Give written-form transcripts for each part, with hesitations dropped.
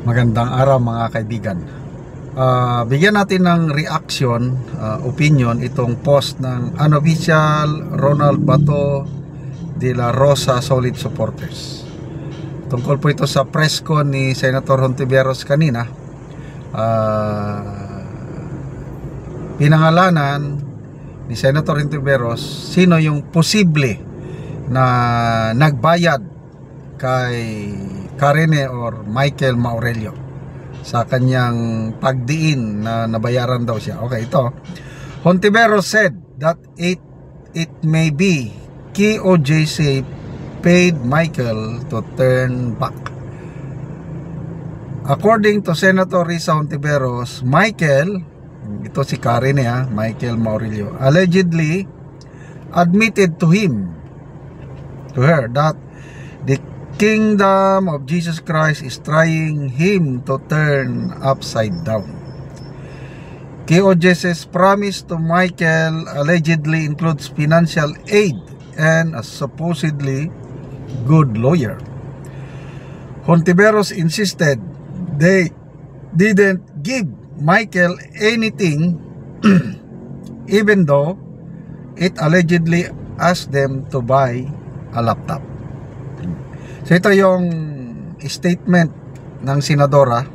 Magandang araw mga kaibigan. Bigyan natin ng reaction, opinion itong post ng unofficial Ronald Bato de la Rosa Solid Supporters. Tungkol po ito sa press con ni Senator Hontiveros kanina. Pinangalanan ni Senator Hontiveros sino yung posible na nagbayad kay Karine or Michael Maurelio sa kanyang pagdiin na nabayaran daw siya. Okay, ito. Hontiveros said that it may be KOJC paid Michael to turn back. According to Senator Risa Hontiveros, Michael, ito si Karine Michael Maurelio, allegedly admitted to her that the Kingdom of Jesus Christ is trying him to turn upside down. KOJC's promise to Michael allegedly includes financial aid and a supposedly good lawyer. Hontiveros insisted they didn't give Michael anything even though it allegedly asked them to buy a laptop. So ito yung statement ng senadora.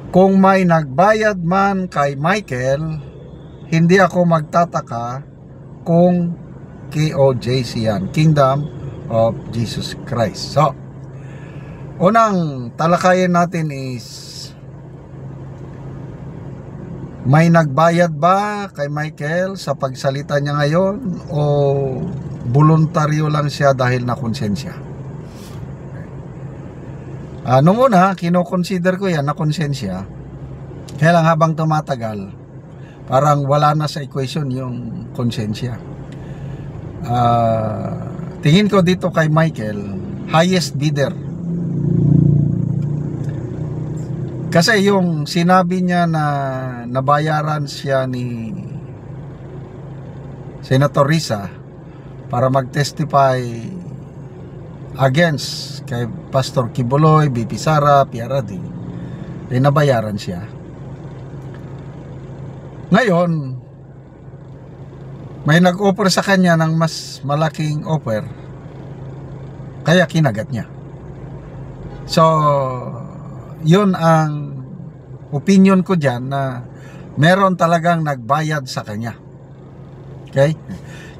Kung may nagbayad man kay Michael, hindi ako magtataka kung KOJC yan, Kingdom of Jesus Christ. So, unang talakayin natin is, may nagbayad ba kay Michael sa pagsalita niya ngayon o voluntaryo lang siya dahil na konsensya? Nung una, kino-consider ko yan na konsensya. Kaya lang habang tumatagal, parang wala na sa equation yung konsensya. Tingin ko dito kay Michael, highest bidder. Kasi yung sinabi niya na nabayaran siya ni Senator Risa para mag-testify against kay Pastor Kibuloy, BP Sara, PRD, nabayaran siya. Ngayon, may nag-offer sa kanya ng mas malaking offer, kaya kinagat niya. So, yun ang opinion ko dyan, na meron talagang nagbayad sa kanya. Okay?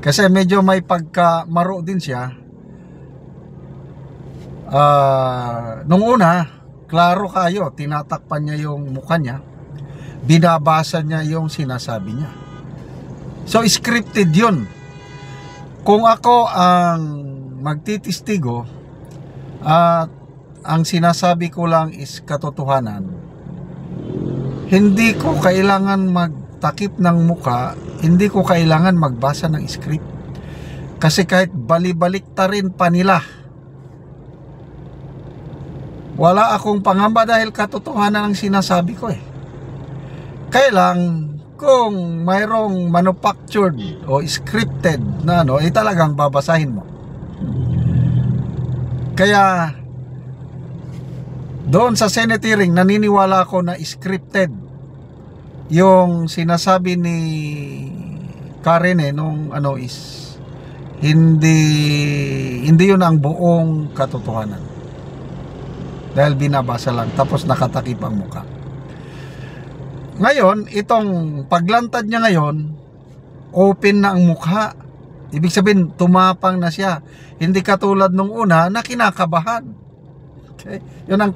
Kasi medyo may pagkamaro din siya. Nung una, klaro kayo, tinatakpan niya yung mukha niya, binabasa niya yung sinasabi niya. So scripted yun. Kung ako ang magtitistigo at ang sinasabi ko lang is katotohanan, hindi ko kailangan magtakip ng mukha, hindi ko kailangan magbasa ng script. Kasi kahit balibalik ta rin pa nila, wala akong pangamba dahil katotohanan ang sinasabi ko Kaya lang, kung mayroong manufactured o scripted na talagang babasahin mo. Kaya doon sa Senate hearing, naniniwala ako na scripted yung sinasabi ni Karine nung is hindi yun ang buong katotohanan. Dahil binabasa lang, tapos nakatakip ang mukha. Ngayon, itong paglantad niya ngayon, open na ang mukha. Ibig sabihin, tumapang na siya. Hindi katulad nung una na kinakabahan. Okay? Yun ang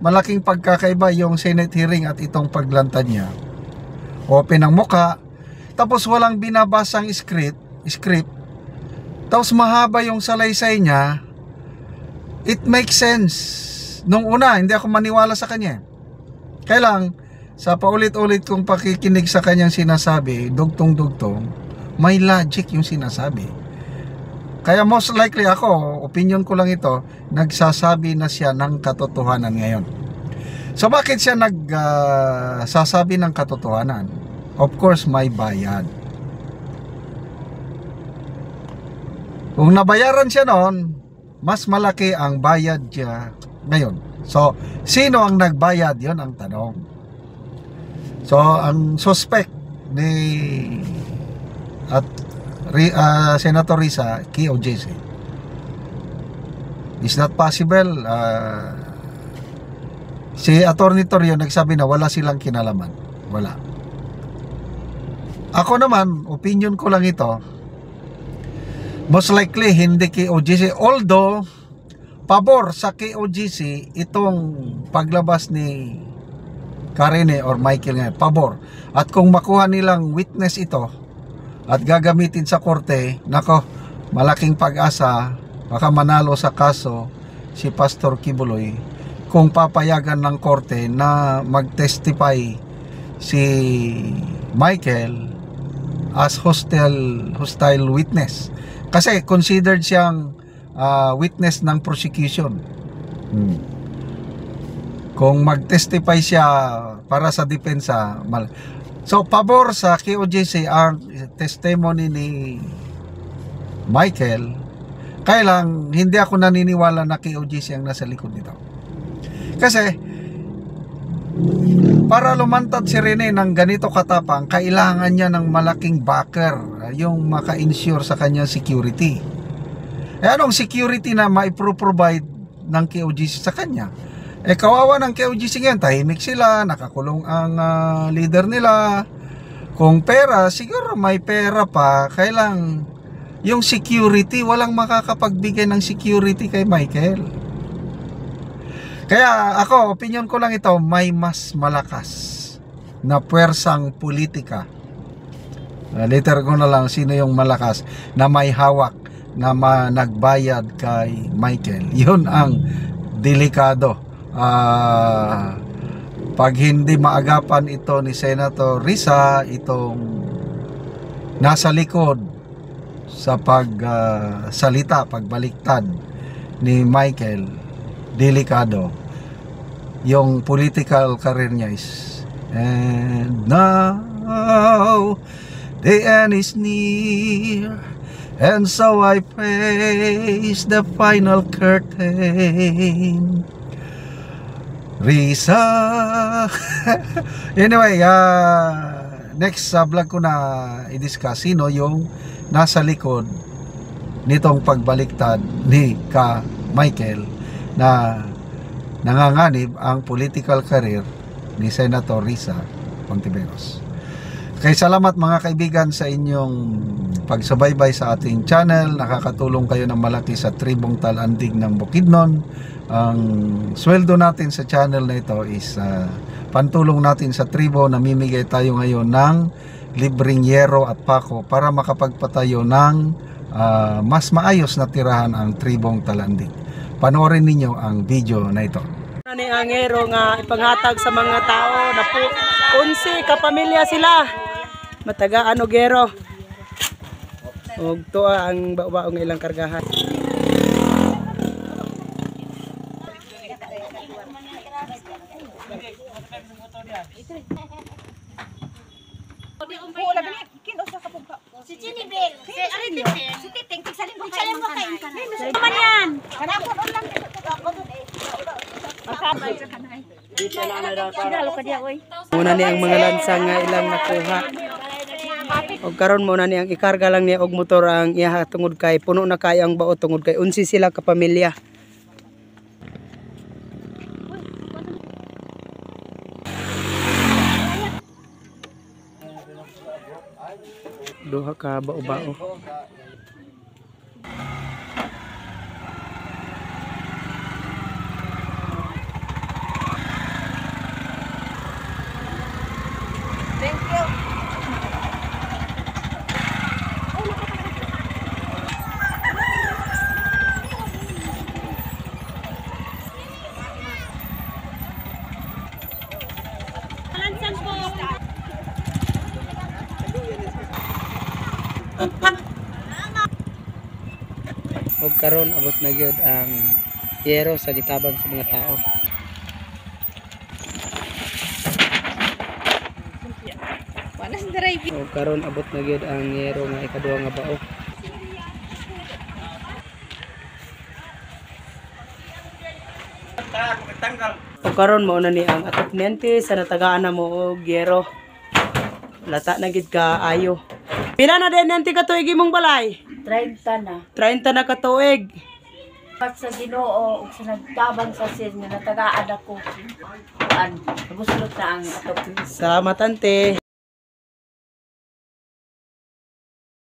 malaking pagkakaiba, yung Senate hearing at itong paglantad niya. Open ang mukha, tapos walang binabasang script, tapos mahaba yung salaysay niya. It makes sense. Nung una, hindi ako maniwala sa kanya. Kaya lang, sa paulit-ulit kong pakikinig sa kanyang sinasabi, dugtong-dugtong, may logic yung sinasabi. Kaya most likely ako, opinion ko lang ito, nagsasabi na siya ng katotohanan ngayon. So bakit siya nagsasabi ng katotohanan? Of course, may bayad. Kung nabayaran siya noon, mas malaki ang bayad niya ngayon. So, sino ang nagbayad? Yon ang tanong. So, ang suspect ni Senator Risa, KOJC, is not possible. Si Attorney Torrio nagsabi na wala silang kinalaman. Wala. Ako naman, opinion ko lang ito, most likely hindi KOJC, although pabor sa KOJC itong paglabas ni Karine or Michael ngayon, pabor. At kung makuha nilang witness ito at gagamitin sa korte, nako, malaking pag-asa, baka manalo sa kaso si Pastor Kibuloy kung papayagan ng korte na mag-testify si Michael as hostile witness. Kasi considered siyang witness ng prosecution. Kung mag-testify siya para sa depensa, so pabor sa KOJC ang testimony ni Michael. Kaya lang hindi ako naniniwala na KOJC ang nasa likod nito. Kasi para lumantad si Rene ng ganito katapang, kailangan niya ng malaking backer, yung maka-insure sa kanyang security. Anong security na maipro-provide ng KOJC sa kanya? Kawawa ng KOJC ngayon, tahimik sila, nakakulong ang leader nila. Kung pera, siguro may pera pa, kailang yung security, walang makakapagbigay ng security kay Michael. Kaya ako, opinion ko lang ito, may mas malakas na puwersang politika. Later ko na lang sino yung malakas na may hawak na nagbayad kay Michael. Yun ang delikado. Pag hindi maagapan ito ni Senator Risa, itong nasa likod sa pagsalita, pagbaliktad ni Michael, delikado. Yung political career niya is, and now the end is near, and so I face the final curtain. Risa. Anyway, next vlog ko na i-discuss sino yung nasa likod nitong pagbaliktad ni Michael na nanganganib ang political career ni Senator Risa Hontiveros. Kaya salamat mga kaibigan sa inyong pagsubaybay sa ating channel. Nakakatulong kayo ng malaki sa Tribong Talandig ng Bukidnon. Ang sweldo natin sa channel na ito is pantulong natin sa tribo. Namimigay tayo ngayon ng libreng yero at pako para makapagpatayo ng mas maayos na tirahan ang Tribong Talandig. Panoorin ninyo ang video na ito. Ani ang yero nga ipanghatag sa mga tao na po 11 kapamilya sila. Matagaan og yero. Og tuwa ang baong ilang kargahan. Si Chinibel, si Titing, tigsalin mo kain ka na. Naman yan! Kanapon ulang dito. Muna ni ang mga lansang nga ilang nakuha. Og karon mo na ni ang ikarga lang niya og motor ang iya tungod kay puno na kay ang bao tungod kay 11 sila ka pamilya. Duha ka bao-bao. Thank you. Lansan po. Og karon abot na gyud ang yero sa gitabang sa mga tao. Wanas driving. Og karon abot na gyud ang yero nga ikaduha nga bao. O karon mo na ni ang atok nente sa natagaan na mo og gero. Lata na gid ka ayo. Pila na din nente ka tuig imong balay? 30 na. 30 na ka tuig. Pat sa Ginoo ug sa nagtabang sa sin nga natagaan ako. Gusto na ang atok. Salamat ante.